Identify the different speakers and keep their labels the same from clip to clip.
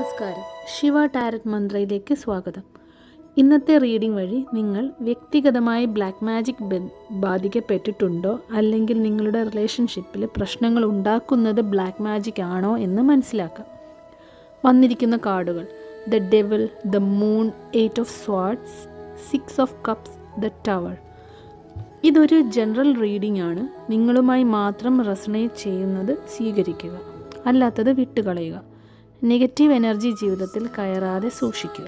Speaker 1: നമസ്കാരം, ശിവ ടാരറ്റ് മന്ത്രയിലേക്ക് സ്വാഗതം. ഇന്നത്തെ റീഡിംഗ് വഴി നിങ്ങൾ വ്യക്തിഗതമായി ബ്ലാക്ക് മാജിക് ബാധിക്കപ്പെട്ടിട്ടുണ്ടോ, അല്ലെങ്കിൽ നിങ്ങളുടെ റിലേഷൻഷിപ്പിൽ പ്രശ്നങ്ങൾ ഉണ്ടാക്കുന്നത് ബ്ലാക്ക് മാജിക് ആണോ എന്ന് മനസ്സിലാക്കാം. വന്നിരിക്കുന്ന കാർഡുകൾ: the devil, the moon, 8 of swords, 6 of cups, the tower. ഇതൊരു ജനറൽ റീഡിംഗ് ആണ്. നിങ്ങളുമായി മാത്രം റെസണേറ്റ് ചെയ്യുന്നത് സ്വീകരിക്കുക, അല്ലാത്തത് വിട്ടുകളയുക. നെഗറ്റീവ് എനർജി ജീവിതത്തിൽ കയറാതെ സൂക്ഷിക്കുക.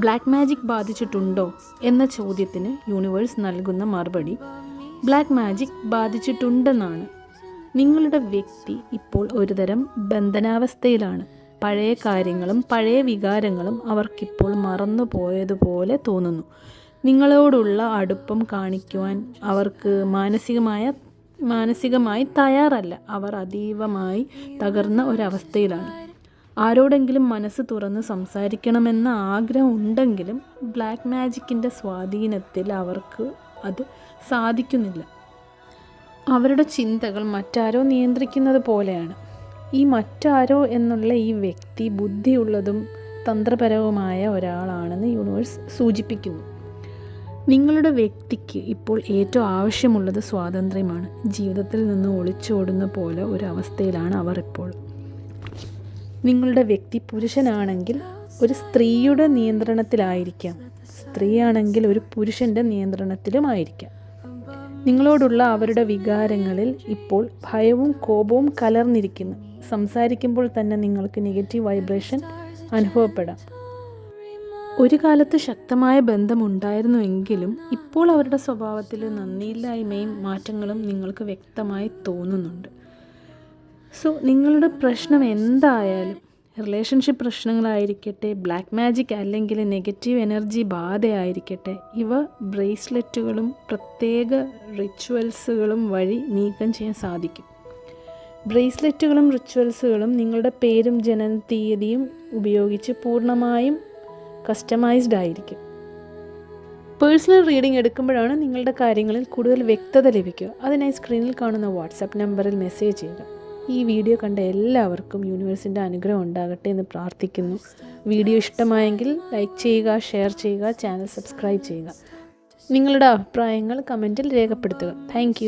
Speaker 1: ബ്ലാക്ക് മാജിക് ബാധിച്ചിട്ടുണ്ടോ എന്ന ചോദ്യത്തിന് യൂണിവേഴ്സ് നൽകുന്ന മറുപടി ബ്ലാക്ക് മാജിക് ബാധിച്ചിട്ടുണ്ടെന്നാണ്. നിങ്ങളുടെ വ്യക്തി ഇപ്പോൾ ഒരുതരം ബന്ധനാവസ്ഥയിലാണ്. പഴയ കാര്യങ്ങളും പഴയ വികാരങ്ങളും അവർക്കിപ്പോൾ മറന്നു പോയതുപോലെ തോന്നുന്നു. നിങ്ങളോടുള്ള അടുപ്പം കാണിക്കുവാൻ അവർക്ക് മാനസികമായി തയ്യാറല്ല. അവർ അതീവമായി തകർന്ന ഒരവസ്ഥയിലാണ്. ആരോടെങ്കിലും മനസ്സ് തുറന്ന് സംസാരിക്കണമെന്ന ആഗ്രഹം ഉണ്ടെങ്കിലും ബ്ലാക്ക് മാജിക്കിൻ്റെ സ്വാധീനത്തിൽ അവർക്ക് അത് സാധിക്കുന്നില്ല. അവരുടെ ചിന്തകൾ മറ്റാരോ നിയന്ത്രിക്കുന്നത് പോലെയാണ്. ഈ മറ്റാരോ എന്നുള്ള ഈ വ്യക്തി ബുദ്ധിയുള്ളതും തന്ത്രപരവുമായ ഒരാളാണെന്ന് യൂണിവേഴ്സ് സൂചിപ്പിക്കുന്നു. നിങ്ങളുടെ വ്യക്തിക്ക് ഇപ്പോൾ ഏറ്റവും ആവശ്യമുള്ളത് സ്വാതന്ത്ര്യമാണ്. ജീവിതത്തിൽ നിന്ന് ഒളിച്ചോടുന്ന പോലെ ഒരു അവസ്ഥയിലാണ് അവർ ഇപ്പോൾ. നിങ്ങളുടെ വ്യക്തി പുരുഷനാണെങ്കിൽ ഒരു സ്ത്രീയുടെ നിയന്ത്രണത്തിലായിരിക്കാം, സ്ത്രീയാണെങ്കിൽ ഒരു പുരുഷൻ്റെ നിയന്ത്രണത്തിലുമായിരിക്കാം. നിങ്ങളോടുള്ള അവരുടെ വികാരങ്ങളിൽ ഇപ്പോൾ ഭയവും കോപവും കലർന്നിരിക്കുന്നു. സംസാരിക്കുമ്പോൾ തന്നെ നിങ്ങൾക്ക് നെഗറ്റീവ് വൈബ്രേഷൻ അനുഭവപ്പെടാം. ഒരു കാലത്ത് ശക്തമായ ബന്ധമുണ്ടായിരുന്നുവെങ്കിലും ഇപ്പോൾ അവരുടെ സ്വഭാവത്തിൽ നന്ദിയില്ലായ്മയും മാറ്റങ്ങളും നിങ്ങൾക്ക് വ്യക്തമായി തോന്നുന്നുണ്ട്. സോ നിങ്ങളുടെ പ്രശ്നം എന്തായാലും, റിലേഷൻഷിപ്പ് പ്രശ്നങ്ങളായിരിക്കട്ടെ, ബ്ലാക്ക് മാജിക് അല്ലെങ്കിൽ നെഗറ്റീവ് എനർജി ബാധയായിരിക്കട്ടെ, ഇവ ബ്രേസ്ലെറ്റുകളും പ്രത്യേക റിച്വൽസുകളും വഴി നീക്കം ചെയ്യാൻ സാധിക്കും. ബ്രേസ്ലെറ്റുകളും റിച്വൽസുകളും നിങ്ങളുടെ പേരും ജനനത്തീയതിയും ഉപയോഗിച്ച് പൂർണ്ണമായും കസ്റ്റമൈസ്ഡ് ആയിരിക്കും. പേഴ്സണൽ റീഡിംഗ് എടുക്കുമ്പോഴാണ് നിങ്ങളുടെ കാര്യങ്ങളിൽ കൂടുതൽ വ്യക്തത ലഭിക്കുക. അതിനായി സ്ക്രീനിൽ കാണുന്ന വാട്സാപ്പ് നമ്പറിൽ മെസ്സേജ് ചെയ്യുക. ഈ വീഡിയോ കണ്ട എല്ലാവർക്കും യൂണിവേഴ്സിൻ്റെ അനുഗ്രഹം ഉണ്ടാകട്ടെ എന്ന് പ്രാർത്ഥിക്കുന്നു. വീഡിയോ ഇഷ്ടമായെങ്കിൽ ലൈക്ക് ചെയ്യുക, ഷെയർ ചെയ്യുക, ചാനൽ സബ്സ്ക്രൈബ് ചെയ്യുക. നിങ്ങളുടെ അഭിപ്രായങ്ങൾ കമൻറ്റിൽ രേഖപ്പെടുത്തുക. താങ്ക്